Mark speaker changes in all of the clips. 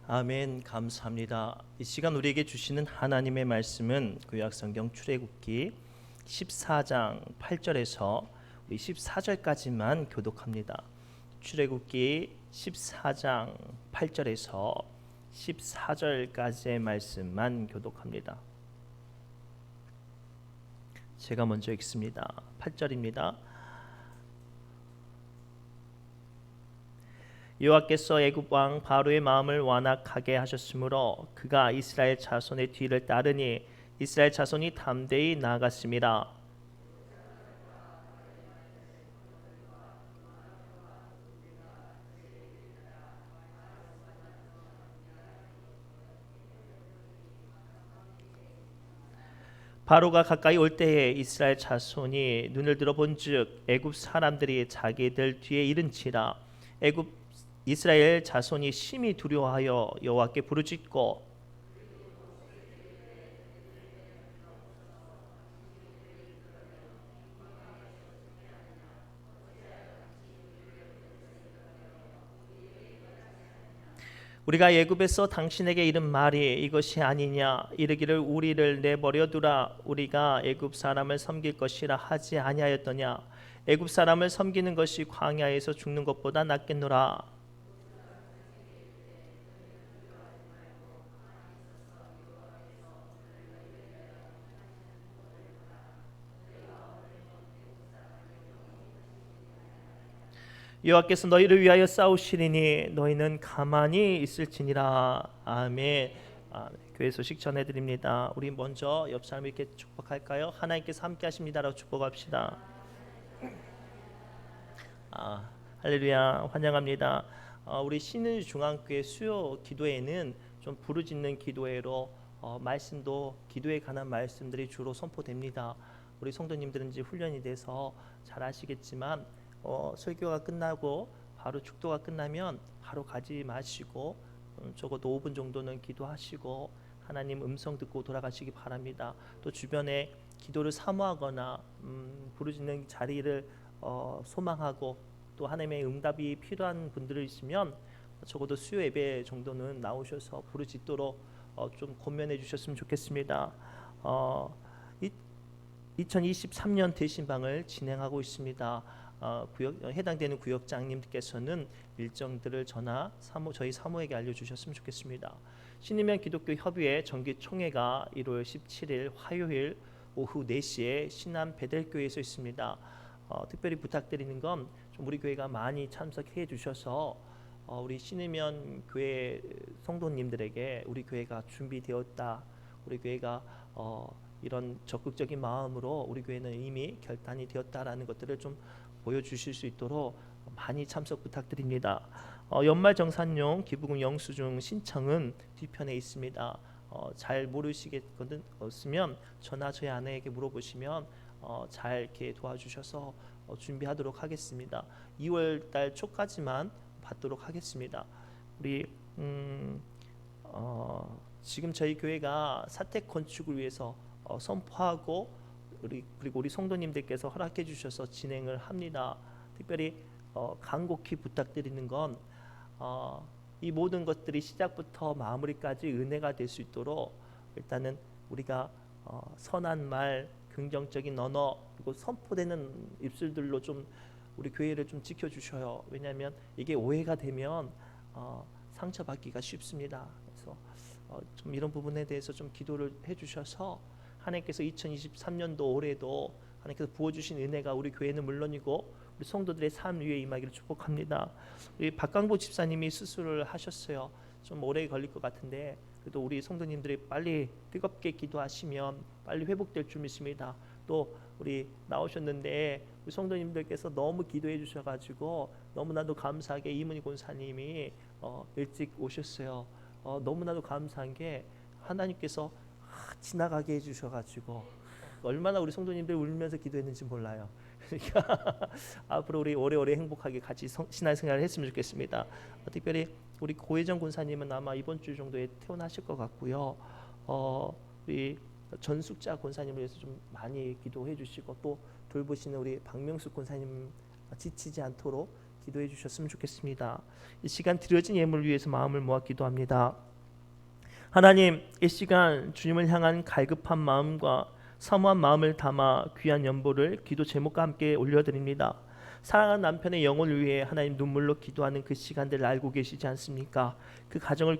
Speaker 1: 아멘. 감사합니다. 이 시간 우리에게 주시는 하나님의 말씀은 구약성경 출애굽기 14장 8절에서 우리 14절까지만 교독합니다. 출애굽기 14장 8절에서 14절까지의 말씀만 교독합니다. 제가 먼저 읽습니다. 8절입니다. 여호와께서 애굽 왕 바로의 마음을 완악하게 하셨으므로 그가 이스라엘 자손의 뒤를 따르니 이스라엘 자손이 담대히 나아갔습니다. 바로가 가까이 올 때에 이스라엘 자손이 눈을 들어 본즉 애굽 사람들이 자기들 뒤에 이른치라. 애굽 이스라엘 자손이 심히 두려워하여 여호와께 부르짖고 우리가 애굽에서 당신에게 이른 말이 이것이 아니냐 이르기를 우리를 내버려 두라 우리가 애굽 사람을 섬길 것이라 하지 아니하였더냐. 애굽 사람을 섬기는 것이 광야에서 죽는 것보다 낫겠노라. 여호와께서 너희를 위하여 싸우시리니 너희는 가만히 있을지니라. 아멘. 교회 소식 전해드립니다. 우리 먼저 옆 사람 이렇게 축복할까요? 하나님께서 함께 하십니다라고 축복합시다. 할렐루야. 환영합니다. 우리 신의중앙교회 수요 기도회는 좀 부르짖는 기도회로 말씀도 기도에 관한 말씀들이 주로 선포됩니다. 우리 성도님들은 이제 훈련이 돼서 잘 아시겠지만 설교가 끝나고 바로 축도가 끝나면 바로 가지 마시고 적어도 5분 정도는 기도하시고 하나님 음성 듣고 돌아가시기 바랍니다. 또 주변에 기도를 사모하거나 부르짖는 자리를 소망하고 또 하나님의 응답이 필요한 분들 있으면 적어도 수요 예배 정도는 나오셔서 부르짖도록 좀 권면해 주셨으면 좋겠습니다. 2023년 대신방을 진행하고 있습니다. 해당되는 구역장님께서는 일정들을 저희 사모에게 알려주셨으면 좋겠습니다. 신이면 기독교 협의회 정기총회가 1월 17일 화요일 오후 4시에 신안 베델교회에서 있습니다. 특별히 부탁드리는 건 좀 우리 교회가 많이 참석해 주셔서 우리 신이면 교회 성도님들에게 우리 교회가 준비되었다, 우리 교회가 이런 적극적인 마음으로 우리 교회는 이미 결단이 되었다라는 것들을 좀 보여주실 수 있도록 많이 참석 부탁드립니다. 연말정산용 기부금 영수증 신청은 뒤편에 있습니다. 잘 모르시겠으면 전화 저희 아내에게 물어보시면 잘 이렇게 도와주셔서 준비하도록 하겠습니다. 2월달 초까지만 받도록 하겠습니다. 우리 지금 저희 교회가 사택 건축을 위해서 선포하고 그리고 우리 성도님들께서 허락해 주셔서 진행을 합니다. 특별히 간곡히 부탁드리는 건 이 모든 것들이 시작부터 마무리까지 은혜가 될 수 있도록 일단은 우리가 선한 말, 긍정적인 언어 그리고 선포되는 입술들로 좀 우리 교회를 좀 지켜주셔요. 왜냐하면 이게 오해가 되면 상처받기가 쉽습니다. 그래서 좀 이런 부분에 대해서 좀 기도를 해주셔서 하나님께서 2023년도 올해도 하나님께서 부어주신 은혜가 우리 교회는 물론이고 우리 성도들의 삶 위에 임하기를 축복합니다. 우리 박강보 집사님이 수술을 하셨어요. 좀 오래 걸릴 것 같은데 그래도 우리 성도님들이 빨리 뜨겁게 기도하시면 빨리 회복될 줄 믿습니다. 또 우리 나오셨는데 우리 성도님들께서 너무 기도해 주셔가지고 너무나도 감사하게 이문희 권사님이 일찍 오셨어요. 너무나도 감사한 게 하나님께서 지나가게 해주셔가지고 얼마나 우리 성도님들 울면서 기도했는지 몰라요. 그러니까 앞으로 우리 오래오래 행복하게 같이 신앙생활을 했으면 좋겠습니다. 특별히 우리 고혜정 권사님은 아마 이번 주 정도에 퇴원하실 것 같고요. 우리 전숙자 권사님을 위해서 좀 많이 기도해 주시고 또 돌보시는 우리 박명숙 권사님 지치지 않도록 기도해 주셨으면 좋겠습니다. 이 시간 드려진 예물을 위해서 마음을 모아 기도합니다. 하나님, 이 시간 주님을 향한 갈급한 마음과 사모한 마음을 담아 귀한 연보를 기도 제목과 함께 올려드립니다. 사랑하는 남편의 영혼을 위해 하나님 눈물로 기도하는 그 시간들을 알고 계시지 않습니까? 그 가정을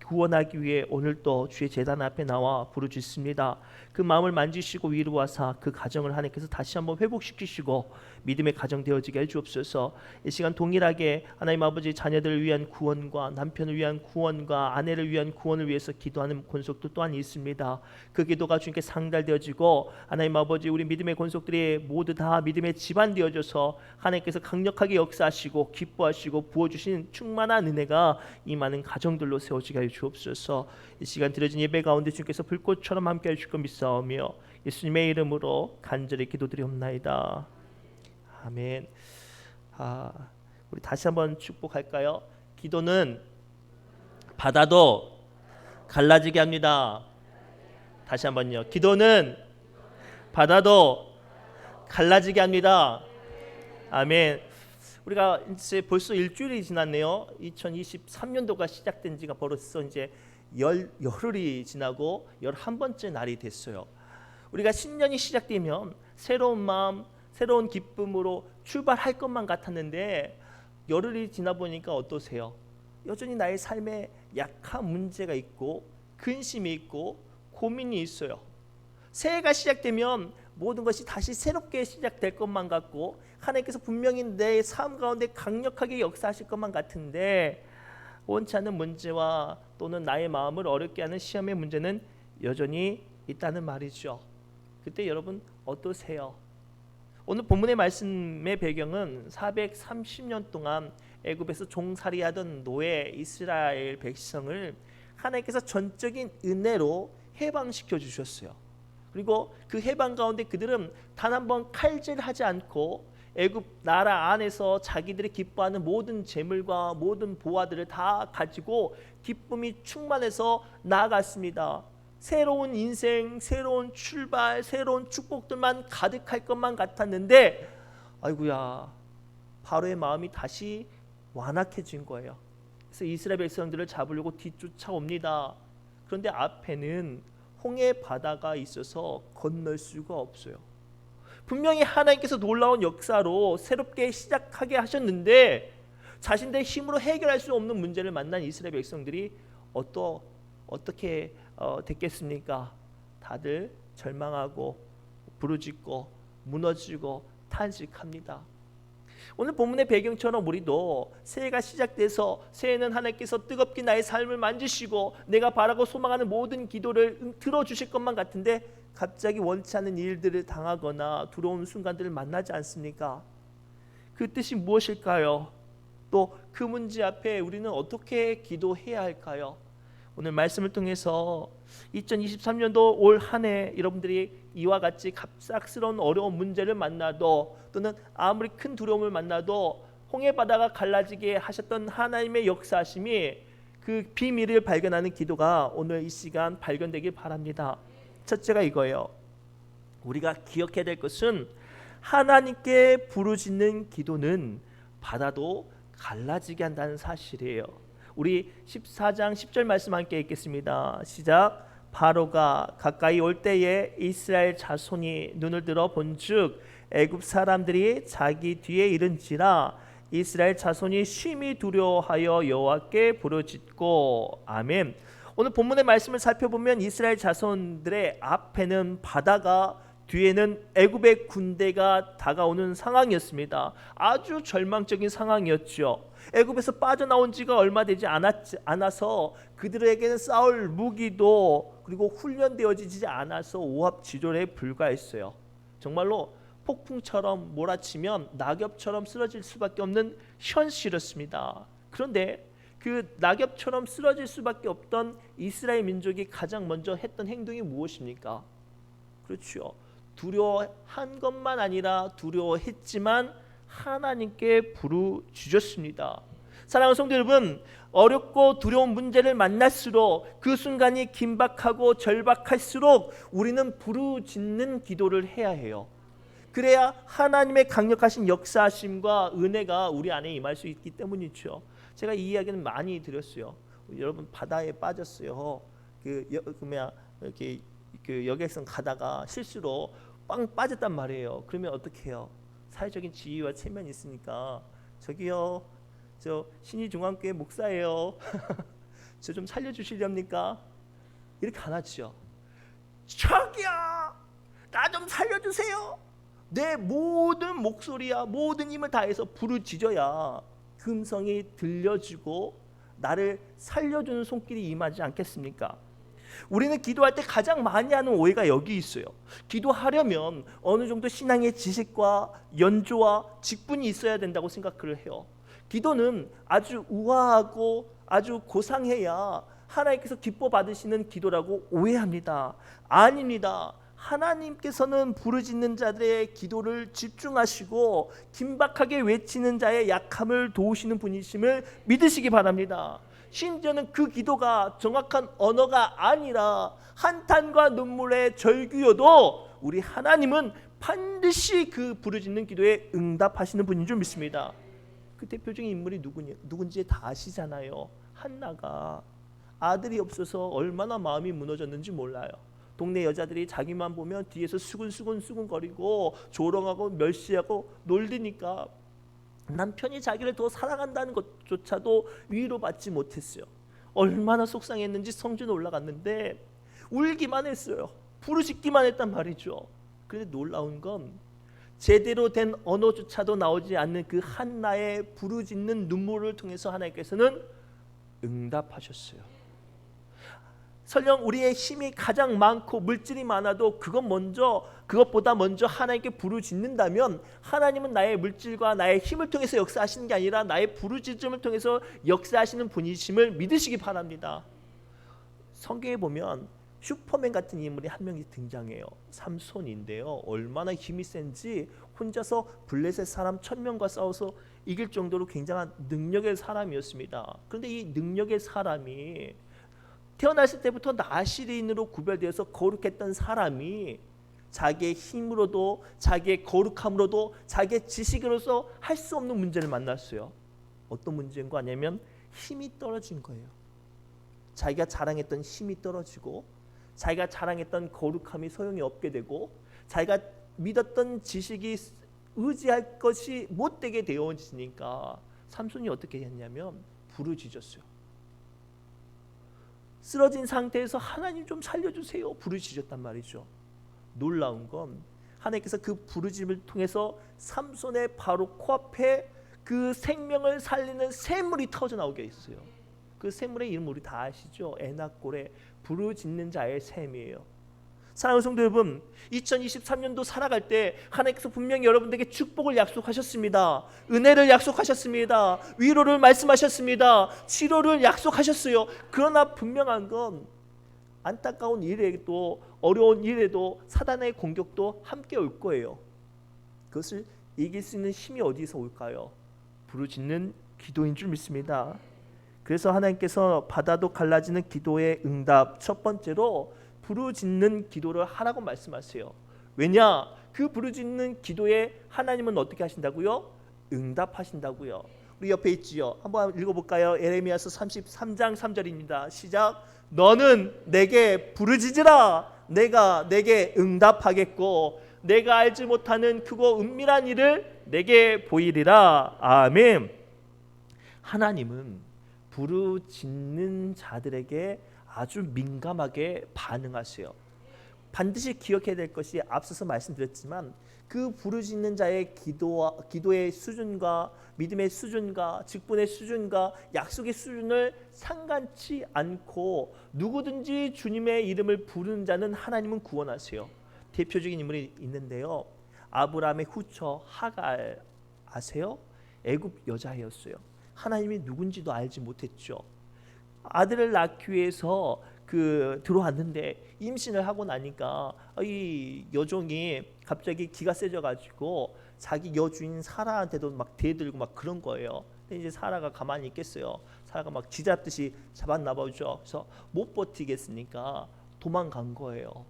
Speaker 1: 구원하기 위해 오늘도 주의 제단 앞에 나와 부르짖습니다. 그 마음을 만지시고 위로하사 그 가정을 하나님께서 다시 한번 회복시키시고 믿음의 가정 되어지게 해주옵소서. 이 시간 동일하게 하나님 아버지 자녀들을 위한 구원과 남편을 위한 구원과 아내를 위한 구원을 위해서 기도하는 권속도 또한 있습니다. 그 기도가 주님께 상달되어지고 하나님 아버지 우리 믿음의 권속들이 모두 다 믿음의 집안 되어져서 하나님께서 강력하게 역사하시고 기뻐하시고 부어주신 충만한 은혜가 임하는 가정들로 세워지게 하여 주옵소서. 이 시간 드려진 예배 가운데 주님께서 불꽃처럼 함께 하실 것 믿사오며 예수님의 이름으로 간절히 기도드리옵나이다. 아멘. 우리 다시 한번 축복할까요? 기도는 받아도 갈라지게 합니다. 다시 한번요. 기도는 받아도 갈라지게 합니다. 아멘. 우리가 이제 벌써 일주일이 지났네요. 2023년도가 시작된 지가 벌써 이제 열흘이 지나고 11번째 날이 됐어요. 우리가 신년이 시작되면 새로운 마음, 새로운 기쁨으로 출발할 것만 같았는데 열흘이 지나 보니까 어떠세요? 여전히 나의 삶에 약한 문제가 있고 근심이 있고 고민이 있어요. 새해가 시작되면 모든 것이 다시 새롭게 시작될 것만 같고 하나님께서 분명히 내 삶 가운데 강력하게 역사하실 것만 같은데 원치 않는 문제와 또는 나의 마음을 어렵게 하는 시험의 문제는 여전히 있다는 말이죠. 그때 여러분 어떠세요? 오늘 본문의 말씀의 배경은 430년 동안 애굽에서 종살이하던 노예 이스라엘 백성을 하나님께서 전적인 은혜로 해방시켜 주셨어요. 그리고 그 해방 가운데 그들은 단 한 번 칼질하지 않고 애굽 나라 안에서 자기들이 기뻐하는 모든 재물과 모든 보화들을 다 가지고 기쁨이 충만해서 나아갔습니다. 새로운 인생, 새로운 출발, 새로운 축복들만 가득할 것만 같았는데 아이고야, 바로의 마음이 다시 완악해진 거예요. 그래서 이스라엘 백성들을 잡으려고 뒤쫓아옵니다. 그런데 앞에는 홍해 바다가 있어서 건널 수가 없어요. 분명히 하나님께서 놀라운 역사로 새롭게 시작하게 하셨는데 자신들의 힘으로 해결할 수 없는 문제를 만난 이스라엘 백성들이 어떻게 됐겠습니까? 다들 절망하고 부르짖고 무너지고 탄식합니다. 오늘 본문의 배경처럼 우리도 새해가 시작돼서 새해는 하나님께서 뜨겁게 나의 삶을 만지시고 내가 바라고 소망하는 모든 기도를 들어주실 것만 같은데 갑자기 원치 않는 일들을 당하거나 두려운 순간들을 만나지 않습니까? 그 뜻이 무엇일까요? 또 그 문제 앞에 우리는 어떻게 기도해야 할까요? 오늘 말씀을 통해서 2023년도 올 한 해 여러분들이 이와 같이 갑작스러운 어려운 문제를 만나도 또는 아무리 큰 두려움을 만나도 홍해 바다가 갈라지게 하셨던 하나님의 역사하심이 그 비밀을 발견하는 기도가 오늘 이 시간 발견되길 바랍니다. 첫째가 이거예요. 우리가 기억해야 될 것은 하나님께 부르짖는 기도는 바다도 갈라지게 한다는 사실이에요. 우리 14장 10절 말씀 함께 읽겠습니다. 시작. 바로가 가까이 올 때에 이스라엘 자손이 눈을 들어 본즉 애굽 사람들이 자기 뒤에 이른지라 이스라엘 자손이 심히 두려워하여 여호와께 부르짖고. 아멘. 오늘 본문의 말씀을 살펴보면 이스라엘 자손들의 앞에는 바다가 뒤에는 애굽의 군대가 다가오는 상황이었습니다. 아주 절망적인 상황이었죠. 애굽에서 빠져나온 지가 얼마 되지 않아서 그들에게는 싸울 무기도 그리고 훈련되어지지 않아서 오합지졸에 불과했어요. 정말로 폭풍처럼 몰아치면 낙엽처럼 쓰러질 수밖에 없는 현실이었습니다. 그런데 그 낙엽처럼 쓰러질 수밖에 없던 이스라엘 민족이 가장 먼저 했던 행동이 무엇입니까? 그렇죠. 두려워한 것만 아니라 두려워했지만 하나님께 부르짖었습니다. 사랑하는 성도 여러분, 어렵고 두려운 문제를 만날수록 그 순간이 긴박하고 절박할수록 우리는 부르짖는 기도를 해야 해요. 그래야 하나님의 강력하신 역사하심과 은혜가 우리 안에 임할 수 있기 때문이죠. 제가 이 이야기는 많이 드렸어요. 여러분 바다에 빠졌어요. 이렇게 그 여객선 가다가 실수로 빵 빠졌단 말이에요. 그러면 어떻게 해요? 사회적인 지위와 체면이 있으니까 저기요, 저 신의중앙교회 목사예요. 저 좀 살려주시렵니까? 이렇게 안 하죠. 저기요, 나 좀 살려주세요. 내 모든 목소리야, 모든 힘을 다해서 부르짖어야 그 음성이 들려지고 나를 살려주는 손길이 임하지 않겠습니까? 우리는 기도할 때 가장 많이 하는 오해가 여기 있어요. 기도하려면 어느 정도 신앙의 지식과 연조와 직분이 있어야 된다고 생각을 해요. 기도는 아주 우아하고 아주 고상해야 하나님께서 기뻐 받으시는 기도라고 오해합니다. 아닙니다. 하나님께서는 부르짖는 자들의 기도를 집중하시고 긴박하게 외치는 자의 약함을 도우시는 분이심을 믿으시기 바랍니다. 심지어는 그 기도가 정확한 언어가 아니라 한탄과 눈물의 절규여도 우리 하나님은 반드시 그 부르짖는 기도에 응답하시는 분인 줄 믿습니다. 그 대표적인 인물이 누군지 다 아시잖아요. 한나가 아들이 없어서 얼마나 마음이 무너졌는지 몰라요. 동네 여자들이 자기만 보면 뒤에서 수근거리고 조롱하고 멸시하고 놀리니까 남편이 자기를 더 사랑한다는 것조차도 위로받지 못했어요. 얼마나 속상했는지 성전에 올라갔는데 울기만 했어요. 부르짖기만 했단 말이죠. 그런데 놀라운 건 제대로 된 언어조차도 나오지 않는 그 한나의 부르짖는 눈물을 통해서 하나님께서는 응답하셨어요. 설령 우리의 힘이 가장 많고 물질이 많아도 그것보다 먼저 하나님께 부르짖는다면 하나님은 나의 물질과 나의 힘을 통해서 역사하시는 게 아니라 나의 부르짖음을 통해서 역사하시는 분이심을 믿으시기 바랍니다. 성경에 보면 슈퍼맨 같은 인물이 한 명이 등장해요. 삼손인데요. 얼마나 힘이 센지 혼자서 블레셋 사람 1000명과 싸워서 이길 정도로 굉장한 능력의 사람이었습니다. 그런데 이 능력의 사람이 태어났을 때부터 나시린으로 구별되어서 거룩했던 사람이 자기의 힘으로도 자기의 거룩함으로도 자기의 지식으로서 할 수 없는 문제를 만났어요. 어떤 문제인 거 아니면 힘이 떨어진 거예요. 자기가 자랑했던 힘이 떨어지고 자기가 자랑했던 거룩함이 소용이 없게 되고 자기가 믿었던 지식이 의지할 것이 못되게 되어지니까 삼손이 어떻게 했냐면 부르짖었어요. 쓰러진 상태에서 하나님 좀 살려주세요 부르짖었단 말이죠. 놀라운 건 하나님께서 그 부르짖음을 통해서 삼손의 바로 코앞에 그 생명을 살리는 샘물이 터져 나오게 했어요. 그 샘물의 이름 우리 다 아시죠? 에나골의 부르짖는 자의 샘이에요. 사랑하는 성도 여러분, 2023년도 살아갈 때 하나님께서 분명히 여러분들에게 축복을 약속하셨습니다. 은혜를 약속하셨습니다. 위로를 말씀하셨습니다. 치료를 약속하셨어요. 그러나 분명한 건 안타까운 일에도 어려운 일에도 사단의 공격도 함께 올 거예요. 그것을 이길 수 있는 힘이 어디서 올까요? 부르짖는 기도인 줄 믿습니다. 그래서 하나님께서 바다도 갈라지는 기도의 응답, 첫 번째로 부르짖는 기도를 하라고 말씀하세요. 왜냐? 그 부르짖는 기도에 하나님은 어떻게 하신다고요? 응답하신다고요. 우리 옆에 있지요. 한번 읽어볼까요? 에레미야서 33장 3절입니다. 시작. 너는 내게 부르짖으라. 내가 내게 응답하겠고 내가 알지 못하는 크고 은밀한 일을 내게 보이리라. 아멘. 하나님은 부르짖는 자들에게 아주 민감하게 반응하세요. 반드시 기억해야 될 것이 앞서서 말씀드렸지만 그 부르짖는 자의 기도의 수준과 믿음의 수준과 직분의 수준과 약속의 수준을 상관치 않고 누구든지 주님의 이름을 부르는 자는 하나님은 구원하세요. 대표적인 인물이 있는데요. 아브라함의 후처 하갈 아세요? 애굽 여자였어요. 하나님이 누군지도 알지 못했죠. 아들을 낳기 위해서 들어왔는데 임신을 하고 나니까 이 여종이 갑자기 기가 세져가지고 자기 여주인 사라한테도 막 대들고 막 그런 거예요. 근데 이제 사라가 가만히 있겠어요. 사라가 막 쥐잡듯이 잡았나 보죠. 그래서 못 버티겠으니까 도망간 거예요.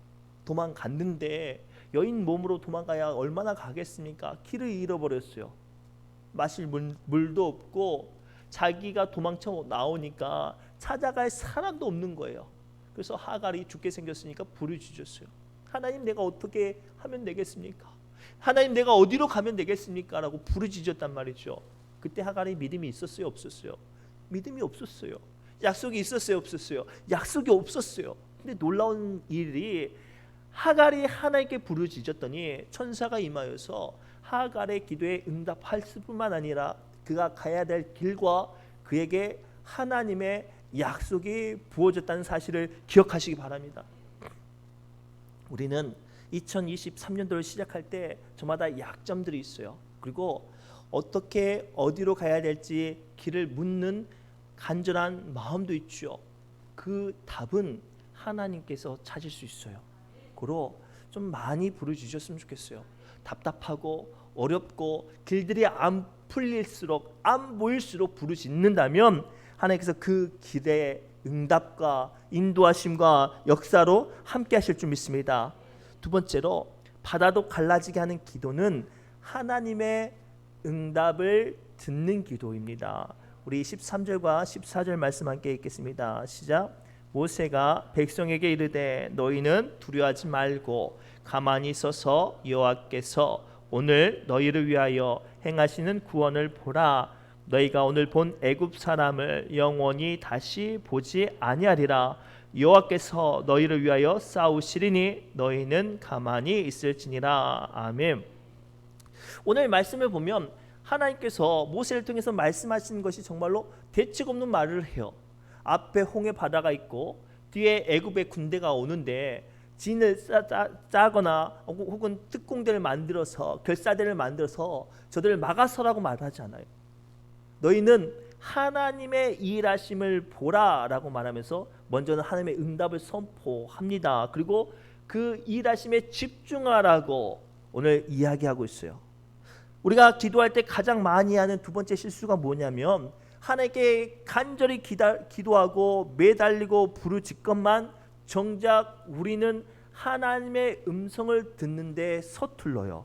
Speaker 1: 도망갔는데 여인 몸으로 도망가야 얼마나 가겠습니까? 길을 잃어버렸어요. 마실 물도 없고 자기가 도망쳐 나오니까 찾아갈 사람도 없는 거예요. 그래서 하갈이 죽게 생겼으니까 부르짖었어요. 하나님, 내가 어떻게 하면 되겠습니까? 하나님, 내가 어디로 가면 되겠습니까? 라고 부르짖었단 말이죠. 그때 하갈이 믿음이 있었어요, 없었어요? 믿음이 없었어요. 약속이 있었어요, 없었어요? 약속이 없었어요. 근데 놀라운 일이 하갈이 하나님께 부르짖었더니 천사가 임하여서 하갈의 기도에 응답할 뿐만 아니라 그가 가야 될 길과 그에게 하나님의 약속이 부어졌다는 사실을 기억하시기 바랍니다. 우리는 2023년도를 시작할 때 저마다 약점들이 있어요. 그리고 어떻게 어디로 가야 될지 길을 묻는 간절한 마음도 있죠. 그 답은 하나님께서 찾을 수 있어요. 그로 좀 많이 부르짖으셨으면 좋겠어요. 답답하고 어렵고 길들이 안 풀릴수록, 안 보일수록 부르짖는다면 하나님께서 그 길의 응답과 인도하심과 역사로 함께 하실 줄 믿습니다. 두 번째로, 바다도 갈라지게 하는 기도는 하나님의 응답을 듣는 기도입니다. 우리 13절과 14절 말씀 함께 읽겠습니다. 시작. 모세가 백성에게 이르되 너희는 두려워하지 말고 가만히 서서 여호와께서 오늘 너희를 위하여 행하시는 구원을 보라. 너희가 오늘 본 애굽 사람을 영원히 다시 보지 아니하리라. 여호와께서 너희를 위하여 싸우시리니 너희는 가만히 있을지니라. 아멘. 오늘 말씀을 보면 하나님께서 모세를 통해서 말씀하시는 것이 정말로 대책 없는 말을 해요. 앞에 홍해 바다가 있고 뒤에 애굽의 군대가 오는데 진을 짜거나 혹은 특공대를 만들어서 결사대를 만들어서 저들을 막아서라고 말하지 않아요. 너희는 하나님의 일하심을 보라라고 말하면서 먼저는 하나님의 응답을 선포합니다. 그리고 그 일하심에 집중하라고 오늘 이야기하고 있어요. 우리가 기도할 때 가장 많이 하는 두 번째 실수가 뭐냐면 하나님께 간절히 기도하고 매달리고 부르짖건만 정작 우리는 하나님의 음성을 듣는데 서툴러요.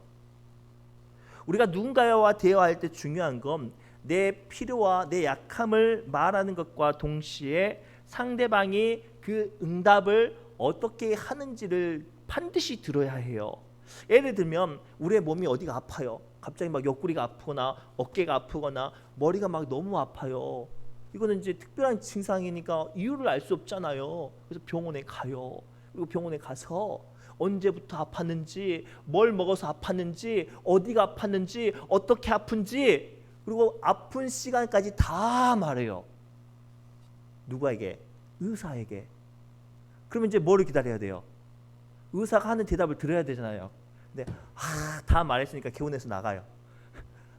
Speaker 1: 우리가 누군가와 대화할 때 중요한 건 내 필요와 내 약함을 말하는 것과 동시에 상대방이 그 응답을 어떻게 하는지를 반드시 들어야 해요. 예를 들면 우리의 몸이 어디가 아파요. 갑자기 막 옆구리가 아프거나 어깨가 아프거나 머리가 막 너무 아파요. 이거는 이제 특별한 증상이니까 이유를 알 수 없잖아요. 그래서 병원에 가요. 그리고 병원에 가서 언제부터 아팠는지, 뭘 먹어서 아팠는지, 어디가 아팠는지, 어떻게 아픈지, 그리고 아픈 시간까지 다 말해요. 누구에게? 의사에게. 그러면 이제 뭐를 기다려야 돼요? 의사가 하는 대답을 들어야 되잖아요. 근데 다 말했으니까 개원해서 나가요.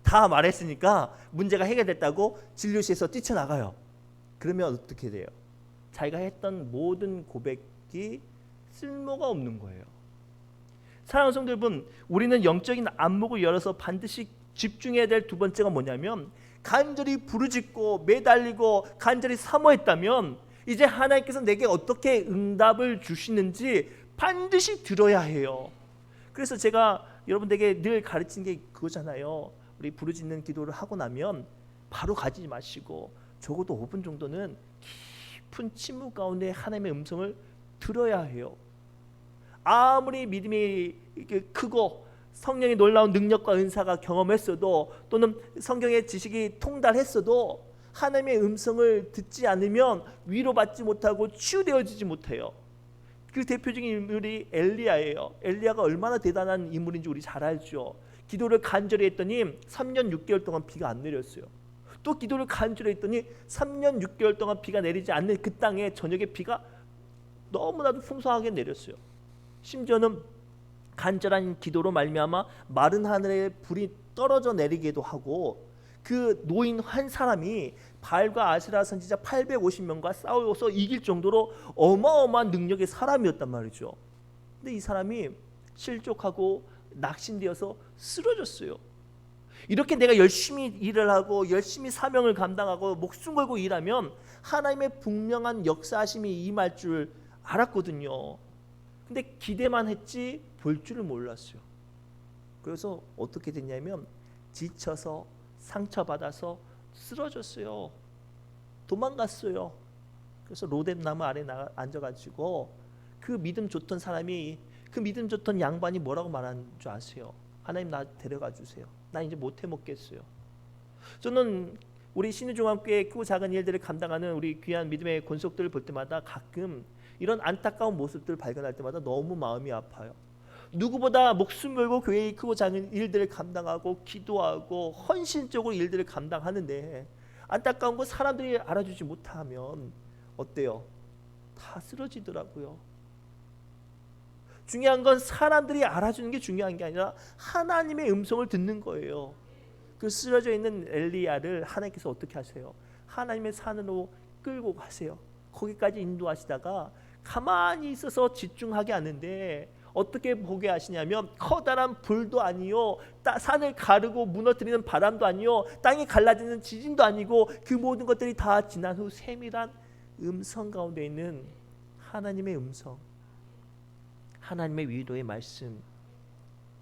Speaker 1: 다 말했으니까 문제가 해결됐다고 진료실에서 뛰쳐나가요. 그러면 어떻게 돼요? 자기가 했던 모든 고백이 쓸모가 없는 거예요. 사랑하는 성도 여러분, 우리는 영적인 안목을 열어서 반드시 집중해야 될 두 번째가 뭐냐면 간절히 부르짖고 매달리고 간절히 사모했다면 이제 하나님께서 내게 어떻게 응답을 주시는지 반드시 들어야 해요. 그래서 제가 여러분들에게 늘 가르치는 게 그거잖아요. 우리 부르짖는 기도를 하고 나면 바로 가지 마시고 적어도 5분 정도는 깊은 침묵 가운데 하나님의 음성을 들어야 해요. 아무리 믿음이 크고 성령의 놀라운 능력과 은사가 경험했어도 또는 성경의 지식이 통달했어도 하나님의 음성을 듣지 않으면 위로받지 못하고 치유되어지지 못해요. 그 대표적인 인물이 엘리야예요. 엘리야가 얼마나 대단한 인물인지 우리 잘 알죠. 기도를 간절히 했더니 3년 6개월 동안 비가 안 내렸어요. 또 기도를 간절히 했더니 3년 6개월 동안 비가 내리지 않는 그 땅에 저녁에 비가 너무나도 풍성하게 내렸어요. 심지어는 간절한 기도로 말미암아 마른 하늘에 불이 떨어져 내리기도 하고 그 노인 한 사람이 바알과 아세라 선지자 850명과 싸워서 이길 정도로 어마어마한 능력의 사람이었단 말이죠. 근데 이 사람이 실족하고 낙심되어서 쓰러졌어요. 이렇게 내가 열심히 일을 하고 열심히 사명을 감당하고 목숨 걸고 일하면 하나님의 분명한 역사하심이 임할 줄 알았거든요. 근데 기대만 했지 볼 줄을 몰랐어요. 그래서 어떻게 됐냐면 지쳐서 상처받아서 쓰러졌어요. 도망갔어요. 그래서 로뎀 나무 아래 앉아가지고 그 믿음 좋던 사람이, 그 믿음 좋던 양반이 뭐라고 말하는 줄 아세요? 하나님 나 데려가 주세요. 나 이제 못 해먹겠어요. 저는 우리 신의종합교회 크고 작은 일들을 감당하는 우리 귀한 믿음의 권속들을 볼 때마다 가끔 이런 안타까운 모습들을 발견할 때마다 너무 마음이 아파요. 누구보다 목숨 걸고 교회의 크고 작은 일들을 감당하고 기도하고 헌신적으로 일들을 감당하는데 안타까운 건 사람들이 알아주지 못하면 어때요? 다 쓰러지더라고요. 중요한 건 사람들이 알아주는 게 중요한 게 아니라 하나님의 음성을 듣는 거예요. 그 쓰러져 있는 엘리야를 하나님께서 어떻게 하세요? 하나님의 산으로 끌고 가세요. 거기까지 인도하시다가 가만히 있어서 집중하게 하는데 어떻게 보게 하시냐면 커다란 불도 아니요, 산을 가르고 무너뜨리는 바람도 아니요, 땅이 갈라지는 지진도 아니고 그 모든 것들이 다 지난 후 세밀한 음성 가운데 있는 하나님의 음성, 하나님의 위로의 말씀,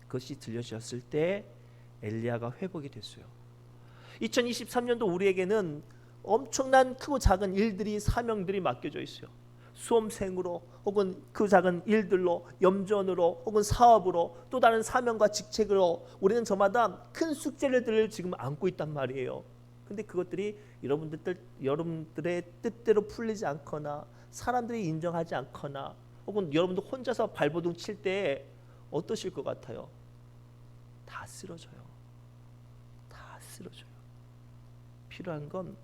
Speaker 1: 그것이 들려주었을 때 엘리야가 회복이 됐어요. 2023년도 우리에게는 엄청난 크고 작은 일들이, 사명들이 맡겨져 있어요. 수험생으로 혹은 그 작은 일들로, 염전으로 혹은 사업으로, 또 다른 사명과 직책으로 우리는 저마다 큰 숙제를 지금 안고 있단 말이에요. 근데 그것들이 여러분들의 뜻대로 풀리지 않거나 사람들이 인정하지 않거나 혹은 여러분도 혼자서 발버둥 칠 때 어떠실 것 같아요? 다 쓰러져요. 다 쓰러져요. 필요한 건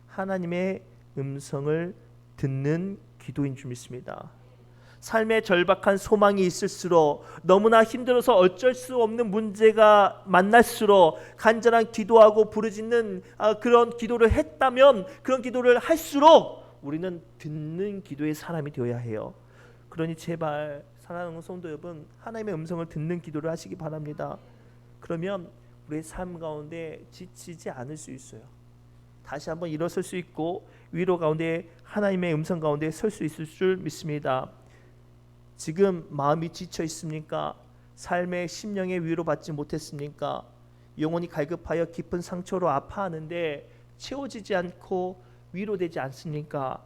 Speaker 1: 하나님의 음성을 듣는 기도인 줄 믿습니다. 삶의 절박한 소망이 있을수록, 너무나 힘들어서 어쩔 수 없는 문제가 만날수록 간절한 기도하고 부르짖는 그런 기도를 했다면, 그런 기도를 할수록 우리는 듣는 기도의 사람이 되어야 해요. 그러니 제발 사랑하는 성도 여러분, 하나님의 음성을 듣는 기도를 하시기 바랍니다. 그러면 우리의 삶 가운데 지치지 않을 수 있어요. 다시 한번 일어설 수 있고 위로 가운데, 하나님의 음성 가운데 설 수 있을 줄 믿습니다. 지금 마음이 지쳐 있습니까? 삶의 심령의 위로받지 못했습니까? 영혼이 갈급하여 깊은 상처로 아파하는데 채워지지 않고 위로되지 않습니까?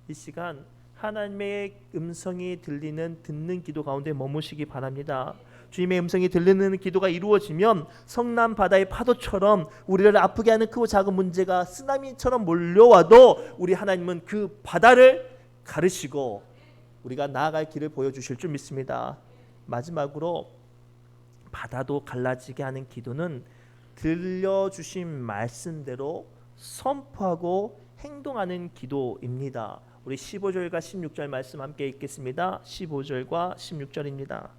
Speaker 1: 이 시간 하나님의 음성이 들리는 듣는 기도 가운데 머무시기 바랍니다. 주님의 음성이 들리는 기도가 이루어지면 성남 바다의 파도처럼 우리를 아프게 하는 크고 작은 문제가 쓰나미처럼 몰려와도 우리 하나님은 그 바다를 가르시고 우리가 나아갈 길을 보여주실 줄 믿습니다. 마지막으로 바다도 갈라지게 하는 기도는 들려주신 말씀대로 선포하고 행동하는 기도입니다. 우리 15절과 16절 말씀 함께 읽겠습니다. 15절과 16절입니다.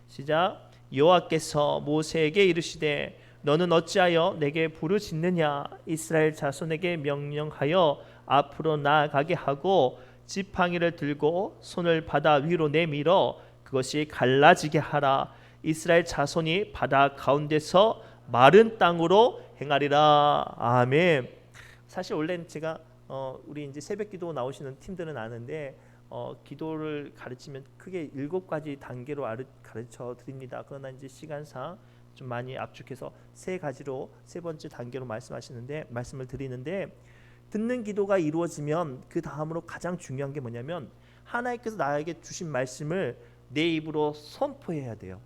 Speaker 1: 시작. 여호와께서 모세에게 이르시되 너는 어찌하여 내게 부르짖느냐? 이스라엘 자손에게 명령하여 앞으로 나아가게 하고 지팡이를 들고 손을 바다 위로 내밀어 그것이 갈라지게 하라. 이스라엘 자손이 바다 가운데서 마른 땅으로 행하리라. 아멘. 사실 원래는 제가 우리 이제 새벽기도 나오시는 팀들은 아는데 기도를 가르치면 크게 7가지 단계로 가르쳐 드립니다. 그러나 이제 시간상 좀 많이 압축해서 3가지로, 3번째 단계로 말씀을 드리는데, 듣는 기도가 이루어지면 그 다음으로 가장 중요한 게 뭐냐면 하나님께서 나에게 주신 말씀을 내 입으로 선포해야 돼요.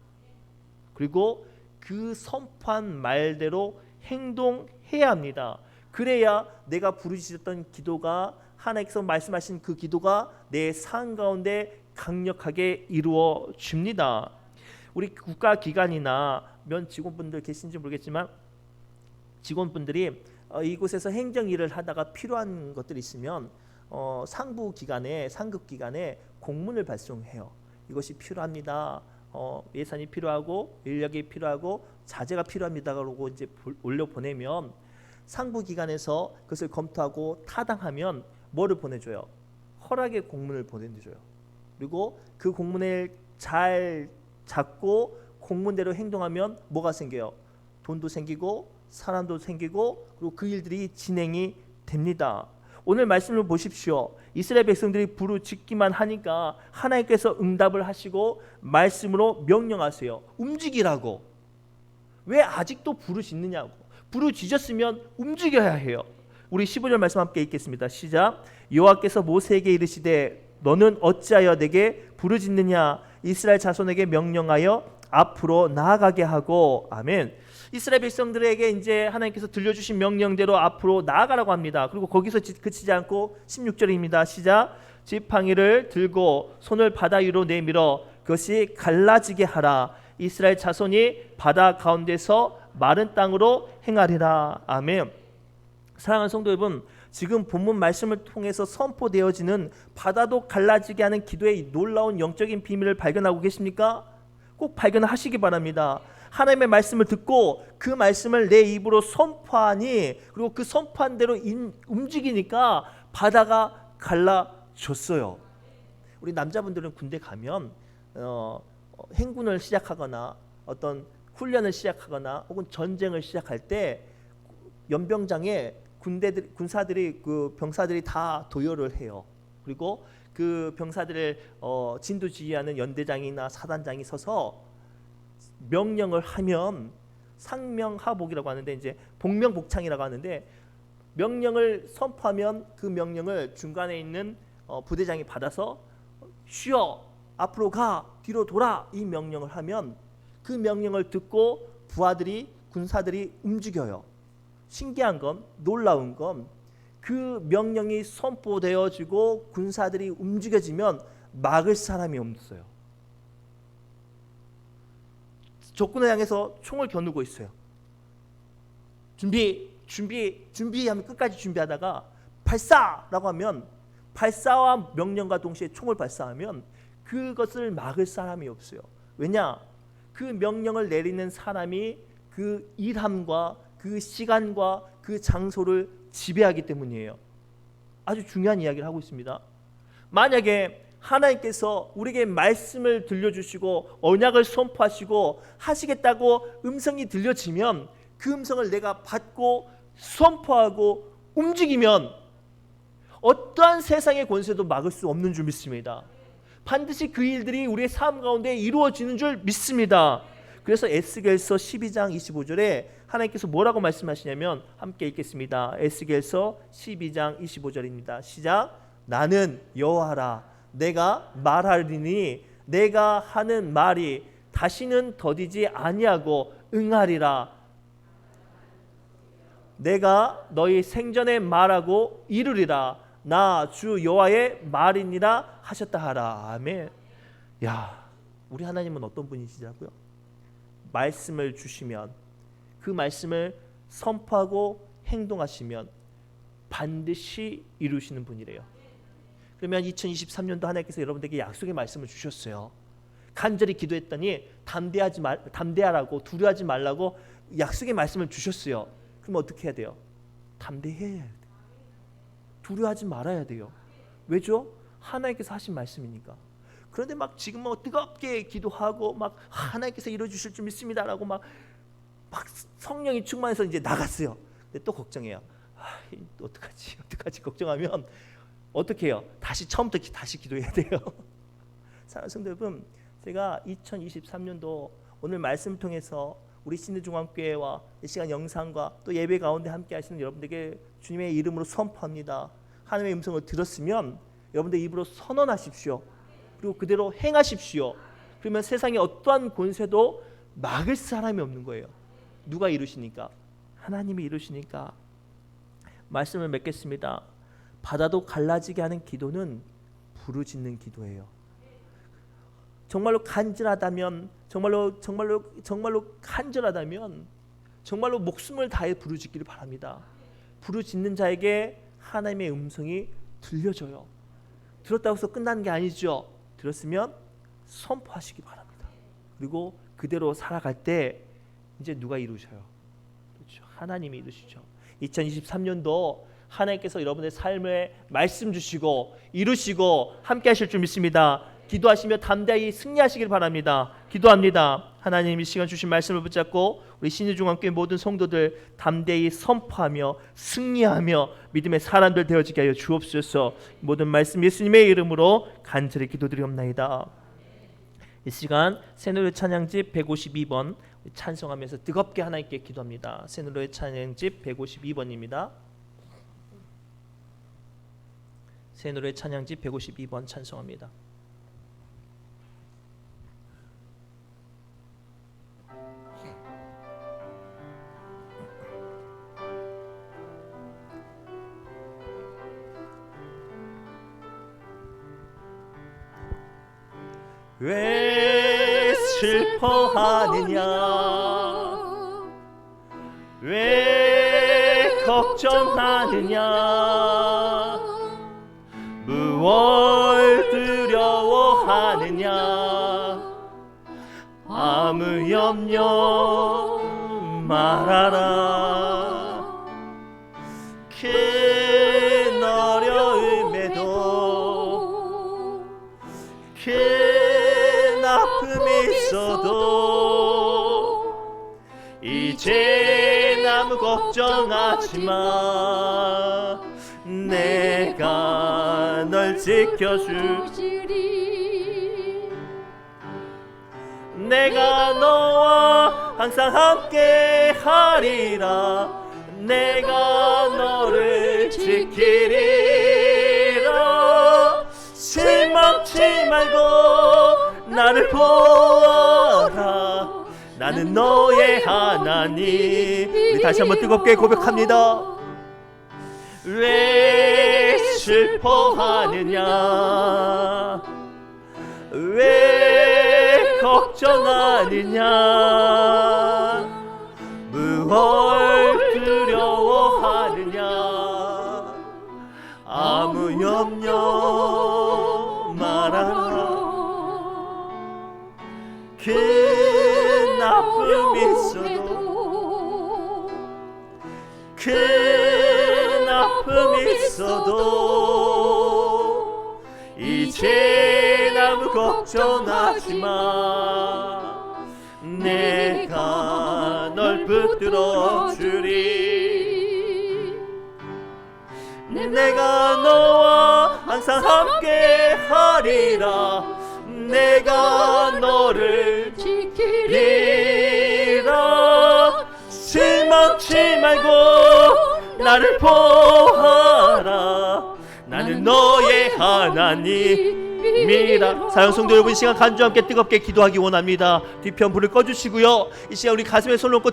Speaker 1: 그리고 그 선포한 말대로 행동해야 합니다. 그래야 내가 부르짖었던 기도가, 하나님께서 말씀하신 그 기도가 내 삶 가운데 강력하게 이루어집니다. 우리 국가기관이나 면 직원분들 계신지 모르겠지만 직원분들이 이곳에서 행정 일을 하다가 필요한 것들이 있으면 상급기관에 공문을 발송해요. 이것이 필요합니다. 예산이 필요하고 인력이 필요하고 자재가 필요합니다. 그러고 이제 올려 보내면 상부기관에서 그것을 검토하고 타당하면 뭐를 보내줘요? 허락의 공문을 보내줘요. 그리고 그 공문을 잘 잡고 공문대로 행동하면 뭐가 생겨요? 돈도 생기고 사람도 생기고 그리고 그 일들이 진행이 됩니다. 오늘 말씀을 보십시오. 이스라엘 백성들이 부르짖기만 하니까 하나님께서 응답을 하시고 말씀으로 명령하세요. 움직이라고. 왜 아직도 부르짖느냐고. 부르짖었으면 움직여야 해요. 우리 15절 말씀 함께 읽겠습니다. 시작. 여호와께서 모세에게 이르시되 너는 어찌하여 내게 부르짖느냐. 이스라엘 자손에게 명령하여 앞으로 나아가게 하고. 아멘. 이스라엘 백성들에게 이제 하나님께서 들려주신 명령대로 앞으로 나아가라고 합니다. 그리고 거기서 그치지 않고 16절입니다. 시작. 지팡이를 들고 손을 바다 위로 내밀어 그것이 갈라지게 하라. 이스라엘 자손이 바다 가운데서 마른 땅으로 행하리라. 아멘. 사랑하는 성도 여러분, 지금 본문 말씀을 통해서 선포되어지는 바다도 갈라지게 하는 기도의 놀라운 영적인 비밀을 발견하고 계십니까? 꼭 발견하시기 바랍니다. 하나님의 말씀을 듣고 그 말씀을 내 입으로 선포하니, 그리고 그 선포한 대로 움직이니까 바다가 갈라졌어요. 우리 남자분들은 군대 가면 행군을 시작하거나 어떤 훈련을 시작하거나 혹은 전쟁을 시작할 때 연병장에 군사들이 그 병사들이 다 도열을 해요. 그리고 그 병사들을 진두지휘하는 연대장이나 사단장이 서서 명령을 하면 상명하복이라고 하는데 이제 복명복창이라고 하는데, 명령을 선포하면 그 명령을 중간에 있는 부대장이 받아서 쉬어, 앞으로 가, 뒤로 돌아, 이 명령을 하면 그 명령을 듣고 부하들이, 군사들이 움직여요. 신기한 건, 놀라운 건, 그 명령이 선포되어지고 군사들이 움직여지면 막을 사람이 없어요. 적군을 향해서 총을 겨누고 있어요. 준비 하면 끝까지 준비하다가 발사라고 하면, 발사와 명령과 동시에 총을 발사하면 그것을 막을 사람이 없어요. 왜냐? 그 명령을 내리는 사람이 그 일함과 그 시간과 그 장소를 지배하기 때문이에요. 아주 중요한 이야기를 하고 있습니다. 만약에 하나님께서 우리에게 말씀을 들려주시고 언약을 선포하시고 하시겠다고 음성이 들려지면 그 음성을 내가 받고 선포하고 움직이면 어떠한 세상의 권세도 막을 수 없는 줄 믿습니다. 반드시 그 일들이 우리의 삶 가운데 이루어지는 줄 믿습니다. 그래서 에스겔서 12장 25절에 하나님께서 뭐라고 말씀하시냐면, 함께 읽겠습니다. 에스겔서 12장 25절입니다. 시작. 나는 여호와라. 내가 말하리니 내가 하는 말이 다시는 더디지 아니하고 응하리라. 내가 너희 생전에 말하고 이루리라. 나 주 여호와의 말이니라 하셨다 하라. 아멘. 야, 우리 하나님은 어떤 분이시라고요? 말씀을 주시면 그 말씀을 선포하고 행동하시면 반드시 이루시는 분이래요. 그러면 2023년도 하나님께서 여러분들에게 약속의 말씀을 주셨어요. 간절히 기도했더니 담대하라고, 두려워하지 말라고 약속의 말씀을 주셨어요. 그럼 어떻게 해야 돼요? 담대해야 돼요. 두려워하지 말아야 돼요. 왜죠? 하나님께서 하신 말씀이니까. 그런데 막 지금 뭐 뜨겁게 기도하고 막 하나님께서 이루어주실 줄 믿습니다라고 막 성령이 충만해서 이제 나갔어요. 근데 또 걱정해요. 어떡하지 걱정하면 어떻게 해요? 다시 처음부터 다시 기도해야 돼요. 사랑하는 성도 여러분, 제가 2023년도 오늘 말씀을 통해서 우리 신의중앙교회와 이 시간 영상과 또 예배 가운데 함께 하시는 여러분들에게 주님의 이름으로 선포합니다. 하나님의 음성을 들었으면 여러분들 입으로 선언하십시오. 그리고 그대로 행하십시오. 그러면 세상에 어떠한 권세도 막을 사람이 없는 거예요. 누가 이루시니까? 하나님이 이루시니까. 말씀을 맺겠습니다. 바다도 갈라지게 하는 기도는 부르짖는 기도예요. 정말로 간절하다면, 정말로 간절하다면 정말로 목숨을 다해 부르짖기를 바랍니다. 부르짖는 자에게 하나님의 음성이 들려져요. 들었다고 해서 끝나는 게 아니죠. 들었으면 선포하시기 바랍니다. 그리고 그대로 살아갈 때 이제 누가 이루셔요? 그렇죠. 하나님이 이루시죠. 2023년도 하나님께서 여러분의 삶에 말씀 주시고 이루시고 함께 하실 줄 믿습니다. 기도하시며 담대히 승리하시길 바랍니다. 기도합니다. 하나님이 시간 주신 말씀을 붙잡고 우리 신유중앙교회 모든 성도들 담대히 선포하며 승리하며 믿음의 사람들 되어지게 하여 주옵소서. 모든 말씀 예수님의 이름으로 간절히 기도드리옵나이다. 이 시간 새노래 찬양집 152번 찬송하면서 뜨겁게 하나님께 기도합니다. 새노래 찬양집 152번입니다. 새노래 찬양집 152번 찬송합니다. 왜 슬퍼하느냐 왜 걱정하느냐 무얼 두려워하느냐 아무 염려 말아라 큰 어려움에도 큰 아픔이 있어도 이제 아무 걱정하지 마 내가 널 지켜주리니 내가 너와 항상 함께 하리라 내가 너를 지키리라 실망치 말고 나를 보아라 나는 너의 하나님. 우리 다시 한번 뜨겁게 고백합니다. 왜 슬퍼하느냐 왜 걱정하느냐 무얼 두려워하느냐 아무 염려 말아라 큰 아픔이 있어도 큰 아픔이 있어도 이제 아무 걱정하지 마 내가 널 붙들어 주리 내가 너와 항상 함께 하리라 내가 너를 지키리라 실망치 말고 나를 보아라 나는 너의 하나님이라. 사랑 성도 여러분, 이 시간 간주와 함께 뜨겁게 기도하기 원합니다. 뒤편 불을 꺼주시고요. 이 시간 우리 가슴에 손 놓고